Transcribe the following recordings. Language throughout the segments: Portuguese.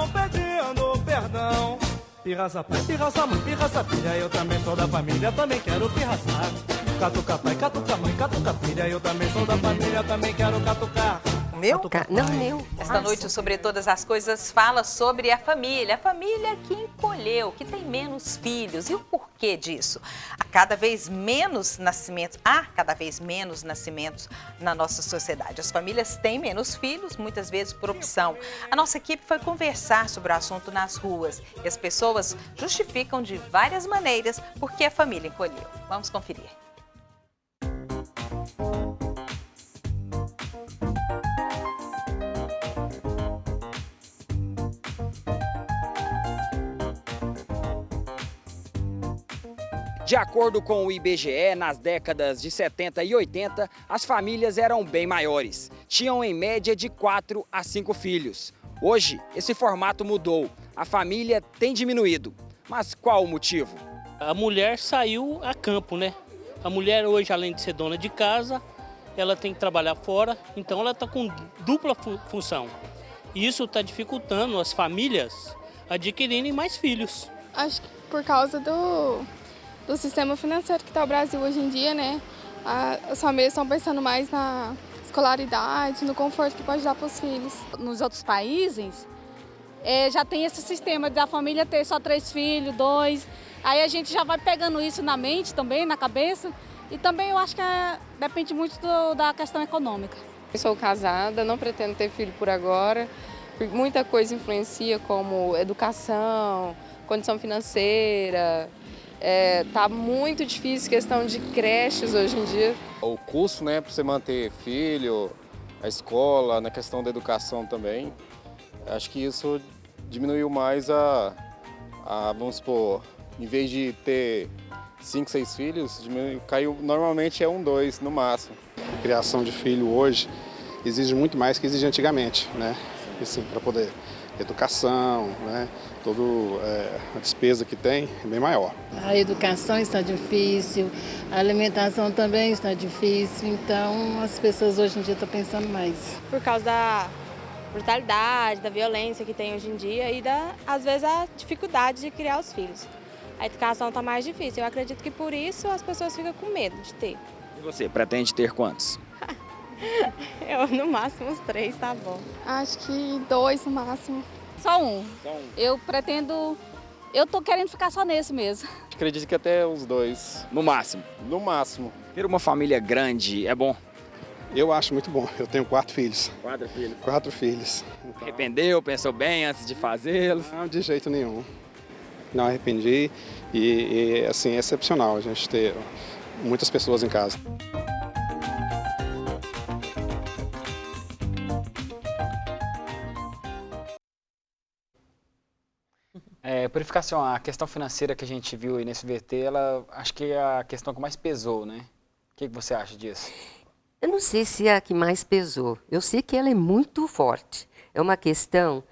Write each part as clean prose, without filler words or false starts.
vão pedindo perdão. Pirraça pai, pirraça mãe, pirraça filha, eu também sou da família, também quero pirraçar. Catuca pai, catuca mãe, catuca filha, eu também sou da família, também quero catucar. Meu? Não, meu. Esta noite, Sobre Todas as Coisas, fala sobre a família que encolheu, que tem menos filhos. E o porquê disso? Há cada vez menos nascimentos na nossa sociedade. As famílias têm menos filhos, muitas vezes por opção. A nossa equipe foi conversar sobre o assunto nas ruas. E as pessoas justificam de várias maneiras por que a família encolheu. Vamos conferir. De acordo com o IBGE, nas décadas de 70 e 80, as famílias eram bem maiores. Tinham em média de 4 a 5 filhos. Hoje, esse formato mudou. A família tem diminuído. Mas qual o motivo? A mulher saiu a campo, né? A mulher hoje, além de ser dona de casa, ela tem que trabalhar fora, então ela está com dupla função. E isso está dificultando as famílias adquirirem mais filhos. Acho que por causa do sistema financeiro que está o Brasil hoje em dia, né? As famílias estão pensando mais na escolaridade, no conforto que pode dar para os filhos. Nos outros países, já tem esse sistema da família ter só 3 filhos, 2. Aí a gente já vai pegando isso na mente também, na cabeça. E também eu acho que depende muito da questão econômica. Eu sou casada, não pretendo ter filho por agora. Muita coisa influencia, como educação, condição financeira. Tá muito difícil a questão de creches hoje em dia. O custo, né, para você manter filho, a escola, na questão da educação também, acho que isso diminuiu mais vamos supor, em vez de ter 5, 6 filhos, caiu, normalmente é 1, 2 no máximo. A criação de filho hoje exige muito mais que exigia antigamente, né? Assim, para poder educação, né? Toda a despesa que tem é bem maior. A educação está difícil, a alimentação também está difícil, então as pessoas hoje em dia estão pensando mais. Por causa da brutalidade, da violência que tem hoje em dia e às vezes a dificuldade de criar os filhos. A educação está mais difícil, eu acredito que por isso as pessoas ficam com medo de ter. E você, pretende ter quantos? Eu, no máximo, uns 3, tá bom. Acho que 2 no máximo. Só um. Eu tô querendo ficar só nesse mesmo. Acredito que até uns 2. No máximo? No máximo. Ter uma família grande é bom? Eu acho muito bom. Eu tenho 4 filhos. 4 filhos? 4 filhos. Então... Arrependeu? Pensou bem antes de fazê-los? Não, de jeito nenhum. Não arrependi e assim, é excepcional a gente ter muitas pessoas em casa. Purificação, a questão financeira que a gente viu aí nesse VT, ela acho que é a questão que mais pesou, né? O que você acha disso? Eu não sei se é a que mais pesou. Eu sei que ela é muito forte. É uma questão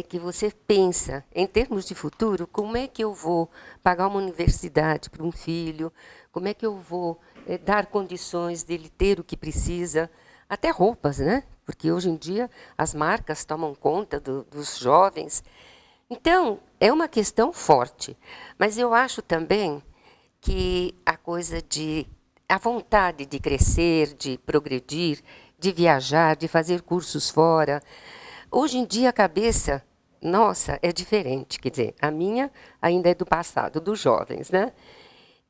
que você pensa, em termos de futuro, como é que eu vou pagar uma universidade para um filho, como é que eu vou dar condições dele ter o que precisa, até roupas, né? Porque hoje em dia as marcas tomam conta dos jovens. Então, é uma questão forte. Mas eu acho também que a vontade de crescer, de progredir, de viajar, de fazer cursos fora. Hoje em dia a cabeça, nossa, é diferente. Quer dizer, a minha ainda é do passado, dos jovens, né?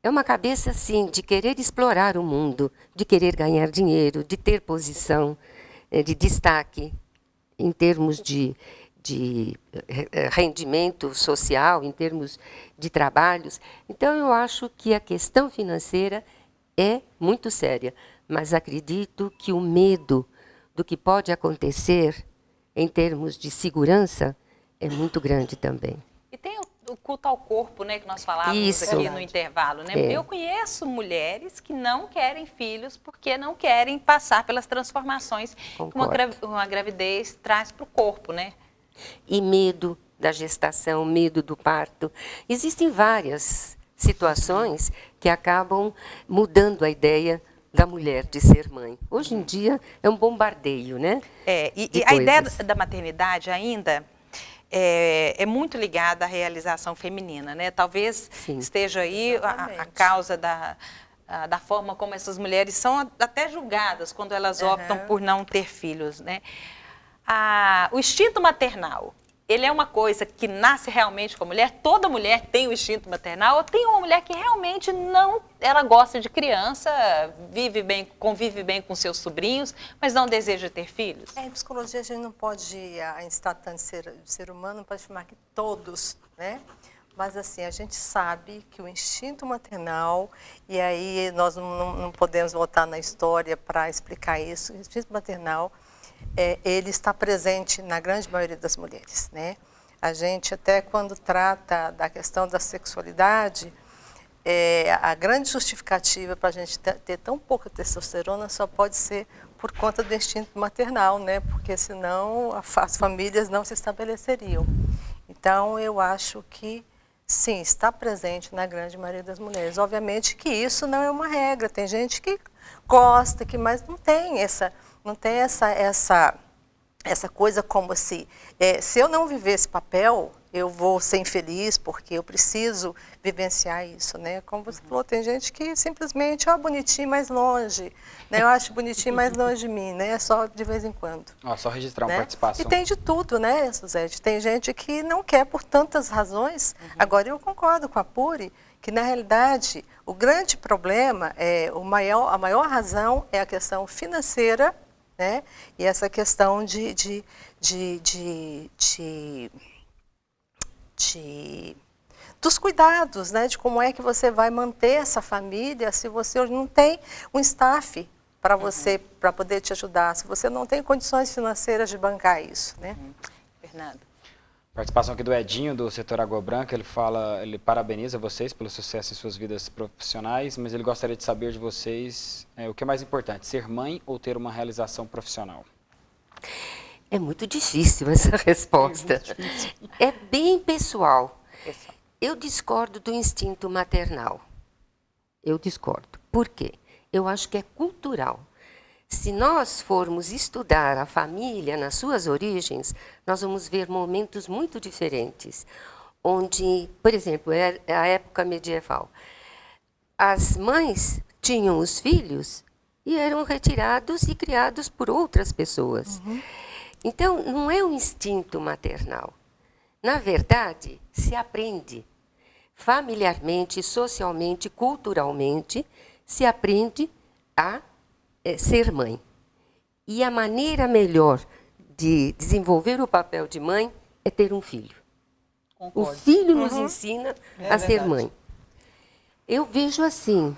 É uma cabeça, assim, de querer explorar o mundo, de querer ganhar dinheiro, de ter posição, de destaque em termos de rendimento social, em termos de trabalhos. Então, eu acho que a questão financeira é muito séria, mas acredito que o medo do que pode acontecer em termos de segurança é muito grande também. E tem o culto ao corpo, né, que nós falávamos aqui no intervalo, né? Eu conheço mulheres que não querem filhos porque não querem passar pelas transformações que uma gravidez traz para o corpo, né? E medo da gestação, medo do parto. Existem várias situações que acabam mudando a ideia da mulher de ser mãe. Hoje em dia é um bombardeio, né? E a ideia da maternidade ainda é muito ligada à realização feminina, né? Talvez esteja aí a causa da forma como essas mulheres são até julgadas quando elas optam por não ter filhos, né? O instinto maternal, ele é uma coisa que nasce realmente com a mulher? Toda mulher tem o instinto maternal? Ou tem uma mulher que realmente não, ela gosta de criança, convive bem com seus sobrinhos, mas não deseja ter filhos? Em psicologia a gente não pode, em se tratando de ser humano, não pode afirmar que todos, né? Mas assim, a gente sabe que o instinto maternal, e aí nós não podemos voltar na história para explicar isso, o instinto maternal, ele está presente na grande maioria das mulheres, né? A gente até quando trata da questão da sexualidade, a grande justificativa para a gente ter tão pouca testosterona só pode ser por conta do instinto maternal, né? Porque senão as famílias não se estabeleceriam. Então eu acho que sim, está presente na grande maioria das mulheres. Obviamente que isso não é uma regra, tem gente que gosta, mas não tem essa coisa como se eu não viver esse papel, eu vou ser infeliz porque eu preciso vivenciar isso, né? Como você falou, tem gente que simplesmente, bonitinho mais longe, né? Eu acho bonitinho mais longe de mim, né? Só de vez em quando. Só registrar uma né? participação. E tem de tudo, né, Suzete? Tem gente que não quer por tantas razões. Agora, eu concordo com a Puri, que na realidade o grande problema, a maior razão é a questão financeira, né? E essa questão dos cuidados, né? De como é que você vai manter essa família se você não tem um staff para você, para poder te ajudar, se você não tem condições financeiras de bancar isso, né? Fernando. Participação aqui do Edinho, do setor Água Branca, ele parabeniza vocês pelo sucesso em suas vidas profissionais, mas ele gostaria de saber de vocês o que é mais importante, ser mãe ou ter uma realização profissional? É muito difícil essa resposta. É bem pessoal. Eu discordo do instinto maternal. Eu discordo. Por quê? Eu acho que é cultural. Se nós formos estudar a família nas suas origens, nós vamos ver momentos muito diferentes. Onde, por exemplo, a época medieval. As mães tinham os filhos e eram retirados e criados por outras pessoas. Então, não é um instinto maternal. Na verdade, se aprende familiarmente, socialmente, culturalmente, se aprende a ser mãe. E a maneira melhor de desenvolver o papel de mãe é ter um filho. Concordo. O filho nos ensina a ser mãe. Eu vejo assim,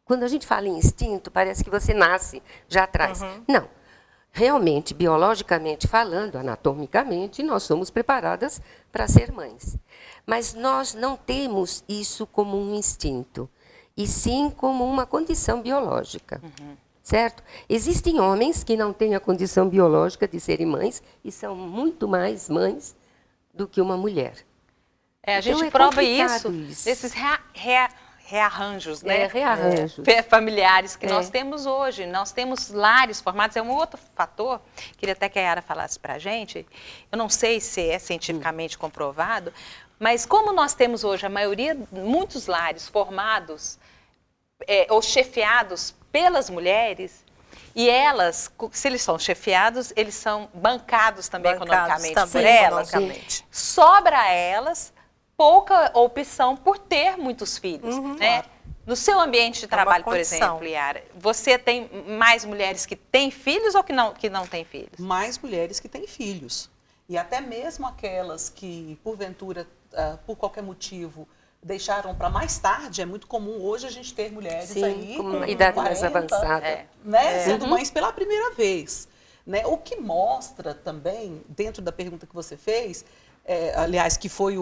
quando a gente fala em instinto, parece que você nasce já atrás. Não. Realmente, biologicamente falando, anatomicamente, nós somos preparadas para ser mães. Mas nós não temos isso como um instinto, e sim como uma condição biológica. Certo? Existem homens que não têm a condição biológica de serem mães e são muito mais mães do que uma mulher. A gente prova isso nesses rearranjos, né? Rearranjos. Familiares que nós temos hoje. Nós temos lares formados. É um outro fator, queria até que a Yara falasse para a gente, eu não sei se é cientificamente comprovado, mas como nós temos hoje muitos lares formados ou chefiados pelas mulheres, e elas, se eles são chefiados, eles são bancados também economicamente por elas, sobra a elas pouca opção por ter muitos filhos, né? No seu ambiente de trabalho, por exemplo, Yara, você tem mais mulheres que têm filhos ou que não têm filhos? Mais mulheres que têm filhos. E até mesmo aquelas que, porventura, por qualquer motivo, deixaram para mais tarde, é muito comum hoje a gente ter mulheres aí com uma idade mais avançada, né, sendo mães pela primeira vez. Né? O que mostra também, dentro da pergunta que você fez, aliás, que foi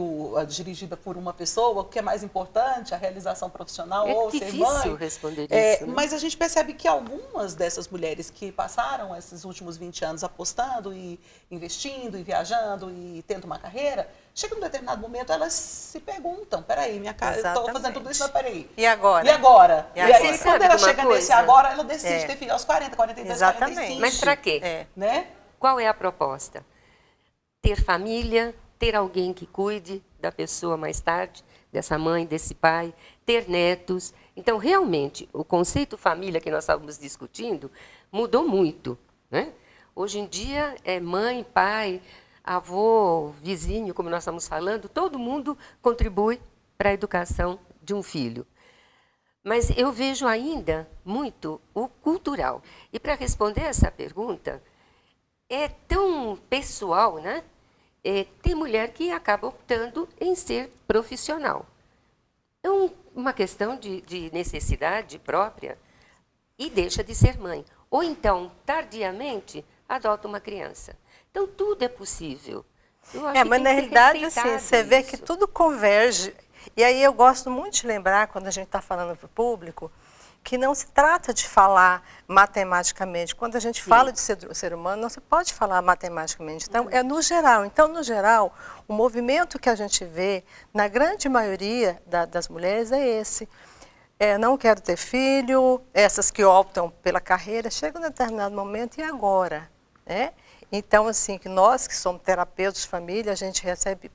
dirigida por uma pessoa, o que é mais importante, a realização profissional ou ser mãe? É difícil responder isso. Né? Mas a gente percebe que algumas dessas mulheres que passaram esses últimos 20 anos apostando e investindo e viajando e tendo uma carreira, chega num determinado momento, elas se perguntam, peraí, estou fazendo tudo isso, mas peraí. E agora? E agora? E aí, quando ela chega nesse agora, ela decide ter filho aos 40, 42, Exatamente. 45. Mas para quê? Né? Qual é a proposta? ter família, ter alguém que cuide da pessoa mais tarde, dessa mãe, desse pai, ter netos. Então, realmente, o conceito família que nós estávamos discutindo mudou muito, né? Hoje em dia, é mãe, pai, avô, vizinho, como nós estamos falando, todo mundo contribui para a educação de um filho. Mas eu vejo ainda muito o cultural. E para responder essa pergunta, é tão pessoal, né? Tem mulher que acaba optando em ser profissional. É uma questão de necessidade própria e deixa de ser mãe. Ou então, tardiamente, adota uma criança. Então, tudo é possível. Mas na realidade, assim, você vê que tudo converge. E aí eu gosto muito de lembrar, quando a gente está falando para o público, que não se trata de falar matematicamente. Quando a gente fala de ser humano, não se pode falar matematicamente. Então, é no geral. Então, no geral, o movimento que a gente vê, na grande maioria das mulheres, é esse. Não quero ter filho, essas que optam pela carreira, chegam em um determinado momento, e agora? Né? Então, assim, que nós que somos terapeutas de família, a gente recebe...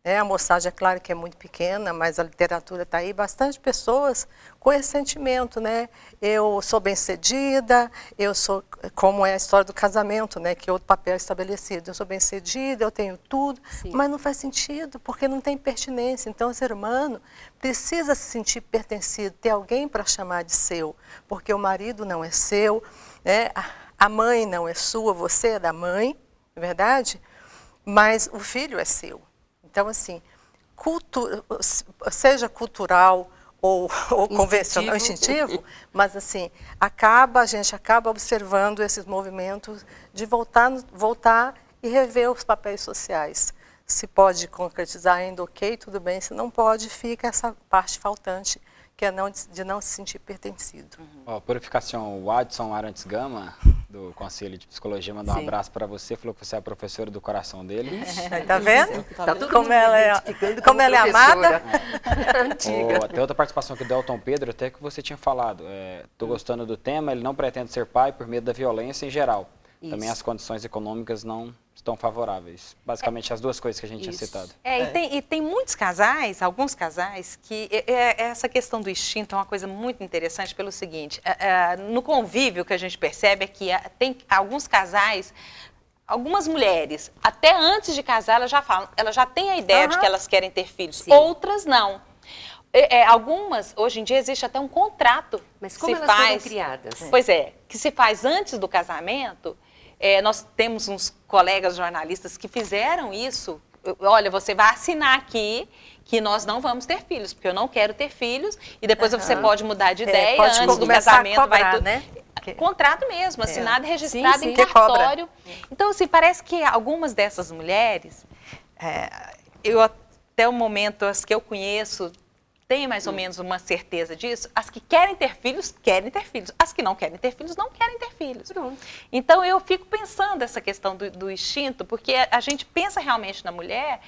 a amostragem, é claro que é muito pequena, mas a literatura está aí, bastante pessoas com esse sentimento, né? Eu sou bem-sucedida, eu sou, como é a história do casamento, né? Que é outro papel estabelecido. Eu sou bem-sucedida, eu tenho tudo, mas não faz sentido, porque não tem pertinência. Então, o ser humano precisa se sentir pertencido, ter alguém para chamar de seu, porque o marido não é seu, né? A mãe não é sua, você é da mãe, não é verdade? Mas o filho é seu. Então, assim, seja cultural ou convencional, instintivo, mas assim, a gente acaba observando esses movimentos de voltar e rever os papéis sociais. Se pode concretizar ainda, ok, tudo bem. Se não pode, fica essa parte faltante, que é de não se sentir pertencido. Purificação, o Adson Arantes Gama, do Conselho de Psicologia, mandou um abraço para você, falou que você é a professora do coração dele. Tá vendo? Como ela é amada. Tem outra participação aqui do Elton Pedro, até que você tinha falado. Estou gostando do tema, ele não pretende ser pai por medo da violência em geral. Também as condições econômicas não estão favoráveis. Basicamente, as duas coisas que a gente tinha citado. E tem muitos casais, alguns casais, que essa questão do instinto é uma coisa muito interessante pelo seguinte, no convívio que a gente percebe é que tem alguns casais, algumas mulheres, até antes de casar, elas já têm a ideia de que elas querem ter filhos, outras não. Algumas, hoje em dia, existe até um contrato. Mas como elas foram criadas? Pois que se faz antes do casamento. Nós temos uns colegas jornalistas que fizeram isso. Olha, você vai assinar aqui que nós não vamos ter filhos, porque eu não quero ter filhos, e depois você pode mudar de ideia antes do casamento. Cobrar, né? Contrato mesmo, assinado e registrado em cartório. Então, assim, parece que algumas dessas mulheres, até o momento, as que eu conheço, tem mais ou menos uma certeza disso. As que querem ter filhos, querem ter filhos. As que não querem ter filhos, não querem ter filhos. Pronto. Então, eu fico pensando essa questão do instinto, porque a gente pensa realmente na mulher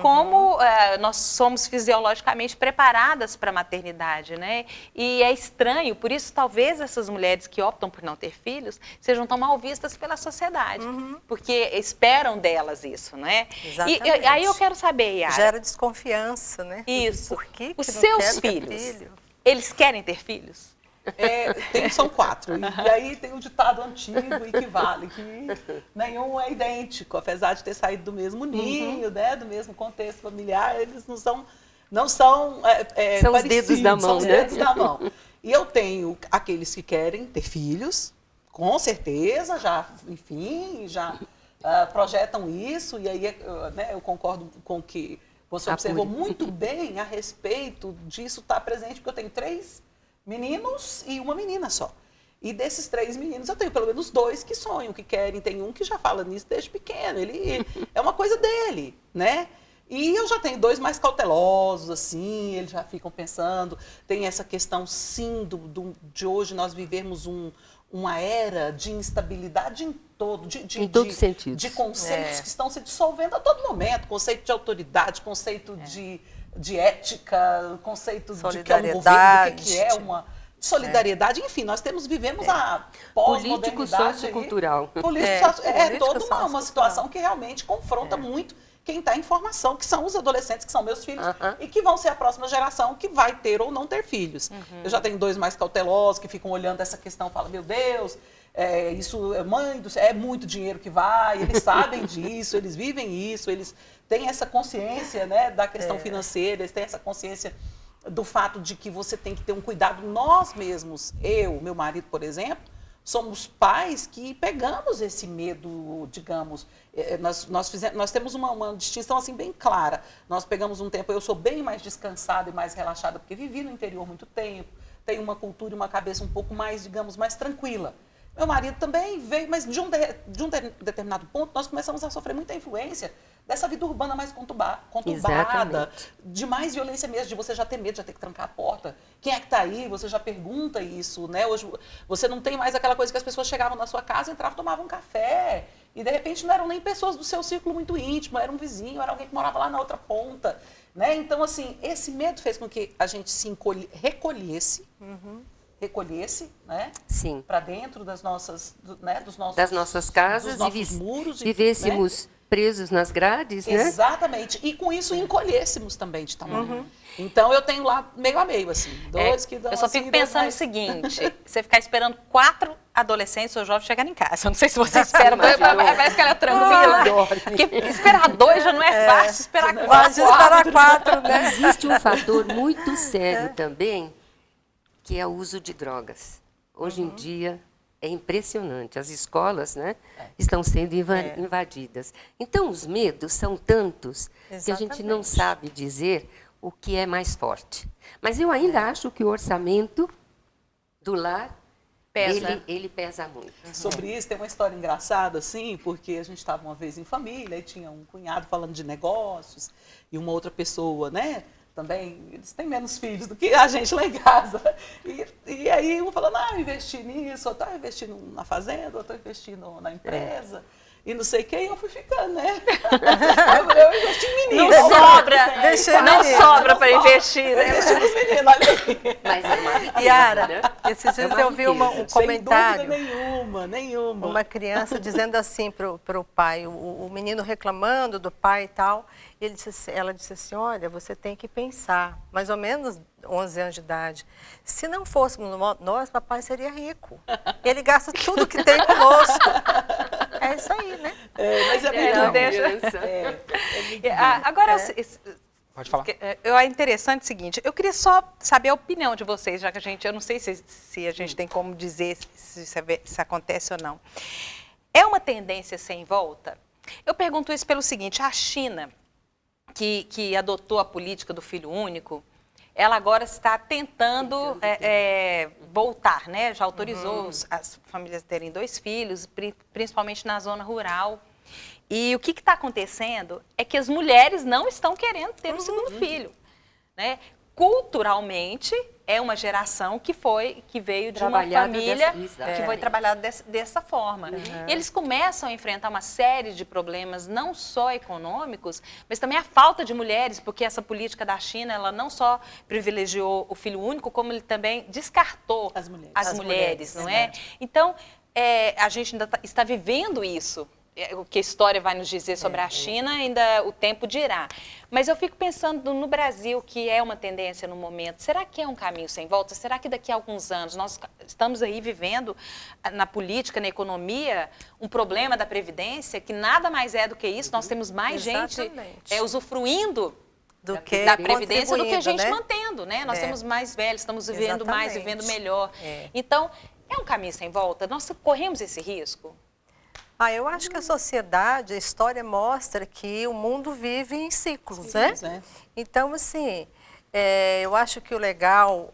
como nós somos fisiologicamente preparadas para a maternidade, né? E é estranho, por isso talvez essas mulheres que optam por não ter filhos sejam tão mal vistas pela sociedade, porque esperam delas isso, né? Exatamente. E aí eu quero saber, Yara. Gera desconfiança, né? Isso. Por que Os não seus quero ter filhos, filho? eles querem ter filhos? São 4. E aí tem um ditado antigo e que vale, que nenhum é idêntico, apesar de ter saído do mesmo ninho, né, do mesmo contexto familiar, eles não são são parecidos, os dedos da mão, são os dedos da mão. E eu tenho aqueles que querem ter filhos, com certeza, já projetam isso, e aí eu concordo com o que você observou muito bem a respeito disso estar presente, porque eu tenho 3 meninos e uma menina só. E desses 3 meninos, eu tenho pelo menos 2 que sonham, que querem. Tem um que já fala nisso desde pequeno. Ele é uma coisa dele, né? E eu já tenho 2 mais cautelosos, assim, eles já ficam pensando. Tem essa questão, sim, de hoje nós vivermos uma era de instabilidade em todo sentido. De conceitos que estão se dissolvendo a todo momento. Conceito de autoridade, conceito de ética, conceito de que é um governo, do que é solidariedade, enfim, nós vivemos a pós-modernidade. Político sociocultural. Toda uma situação que realmente confronta muito quem está em formação, que são os adolescentes, que são meus filhos, e que vão ser a próxima geração que vai ter ou não ter filhos. Eu já tenho 2 mais cautelosos, que ficam olhando essa questão e falam, meu Deus, isso é muito dinheiro que vai, eles sabem disso, eles vivem isso, eles têm essa consciência, né, da questão financeira, eles têm essa consciência do fato de que você tem que ter um cuidado. Nós mesmos, meu marido, por exemplo, somos pais que pegamos esse medo, digamos, nós temos uma distinção assim bem clara. Nós pegamos um tempo, eu sou bem mais descansada e mais relaxada, porque vivi no interior muito tempo, tenho uma cultura e uma cabeça um pouco mais, digamos, mais tranquila. Meu marido também veio, mas de um determinado ponto nós começamos a sofrer muita influência dessa vida urbana mais conturbada, de mais violência mesmo, de você já ter medo, já ter que trancar a porta. Quem é que está aí? Você já pergunta isso, né? Hoje você não tem mais aquela coisa que as pessoas chegavam na sua casa, entravam, tomavam um café, e de repente não eram nem pessoas do seu círculo muito íntimo, era um vizinho, era alguém que morava lá na outra ponta, né? Então, assim, esse medo fez com que a gente se recolhesse, né? Sim. Para dentro das nossas, né? das nossas casas, dos nossos muros, vivêssemos, né, presos nas grades, né? Exatamente. E com isso encolhêssemos também de tamanho. Então eu tenho lá meio a meio, assim. 2 que dão. Eu só assim, fico pensando o seguinte: você ficar esperando 4 adolescentes ou jovens chegarem em casa. Eu não sei se você espera, parece que ela é tranquila. Porque esperar 2 já não é fácil, esperar 4. Pode esperar 4, né? Existe um fator muito sério também, que é o uso de drogas. Hoje em dia é impressionante. As escolas, né, estão sendo invadidas. Então, os medos são tantos que a gente não sabe dizer o que é mais forte. Mas eu ainda acho que o orçamento do lar, ele pesa muito. Sobre isso, tem uma história engraçada, assim, porque a gente estava uma vez em família e tinha um cunhado falando de negócios e uma outra pessoa, né? Também, eles têm menos filhos do que a gente lá em casa. E aí, um falando, eu investi nisso, eu estou investindo na fazenda, eu estou investindo na empresa, e não sei quem, eu fui ficando, né? Eu investi em menino. Não sobra para investir, né? Investi nos meninos, olha aí. Mas é uma riqueza, Yara, né? esses dias eu vi um comentário. Sem dúvida nenhuma. Uma criança dizendo assim para o pai, o menino reclamando do pai e tal. E ela disse assim, olha, você tem que pensar, mais ou menos 11 anos de idade, se não fôssemos nós, papai seria rico. Ele gasta tudo que tem conosco. É isso aí, né? Mas é muito Agora, pode falar. É interessante o seguinte, eu queria só saber a opinião de vocês, já que eu não sei se a gente tem como dizer se acontece ou não. É uma tendência sem volta? Eu pergunto isso pelo seguinte, a China, que adotou a política do filho único, ela agora está tentando voltar, né? Já autorizou as famílias terem 2 filhos, principalmente na zona rural. E o que está acontecendo é que as mulheres não estão querendo ter um segundo filho, né? Culturalmente, é uma geração que veio de uma família que foi trabalhada dessa forma. E eles começam a enfrentar uma série de problemas, não só econômicos, mas também a falta de mulheres, porque essa política da China, ela não só privilegiou o filho único, como ele também descartou as mulheres, não é? Então, a gente ainda está vivendo isso. O que a história vai nos dizer sobre a China, ainda o tempo dirá. Mas eu fico pensando no Brasil, que é uma tendência no momento. Será que é um caminho sem volta? Será que daqui a alguns anos nós estamos aí vivendo na política, na economia, um problema da Previdência, que nada mais é do que isso? Nós temos mais gente usufruindo da Previdência do que a gente mantendo, né? Nós temos mais velhos, estamos vivendo mais, vivendo melhor. Então, é um caminho sem volta? Nós corremos esse risco? Eu acho que a sociedade, a história mostra que o mundo vive em ciclos, né? Então, assim, eu acho que o legal,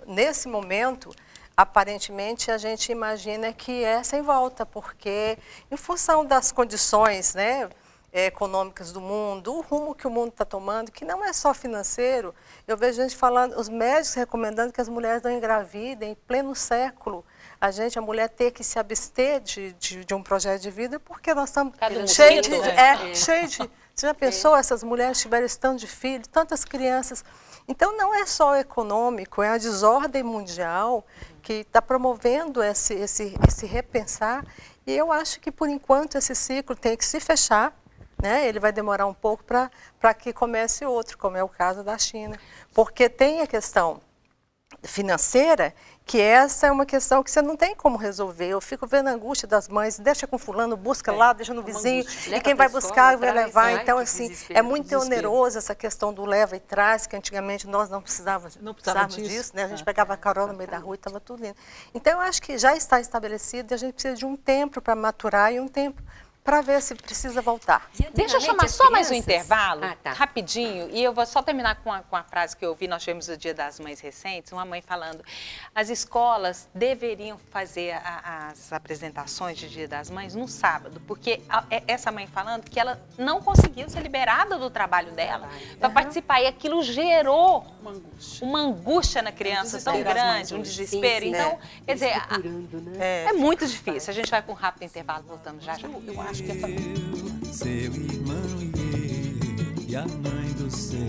nesse momento, aparentemente, a gente imagina que é sem volta, porque em função das condições, né, econômicas do mundo, o rumo que o mundo está tomando, que não é só financeiro, eu vejo gente falando, os médicos recomendando que as mulheres não engravidem em pleno século. A mulher ter que se abster de um projeto de vida, porque nós estamos cheios de... Você já pensou, essas mulheres tiveram esse tanto de filhos, tantas crianças? Então, não é só econômico, é a desordem mundial que está promovendo esse repensar. E eu acho que, por enquanto, esse ciclo tem que se fechar, né? Ele vai demorar um pouco para que comece outro, como é o caso da China. Porque tem a questão financeira, que essa é uma questão que você não tem como resolver. Eu fico vendo a angústia das mães, deixa com fulano, busca lá, deixa no vizinho, e quem vai buscar vai levar. Então, assim, é muito oneroso essa questão do leva e traz, que antigamente nós não precisávamos disso, né? A gente pegava a carona no meio da rua e estava tudo lindo. Então, eu acho que já está estabelecido e a gente precisa de um tempo para maturar e um tempo para ver se precisa voltar. Deixa eu chamar só mais um intervalo, rapidinho, e eu vou só terminar com a frase que eu ouvi, nós tivemos o Dia das Mães recentes, uma mãe falando, as escolas deveriam fazer as apresentações de Dia das Mães no sábado, porque essa mãe falando que ela não conseguiu ser liberada do trabalho dela para participar, e aquilo gerou uma angústia na criança tão grande, um desespero. Então, quer dizer, é muito difícil. A gente vai para um rápido intervalo, voltamos já já. Eu acho que é família. Seu irmão e eu, e a mãe do seu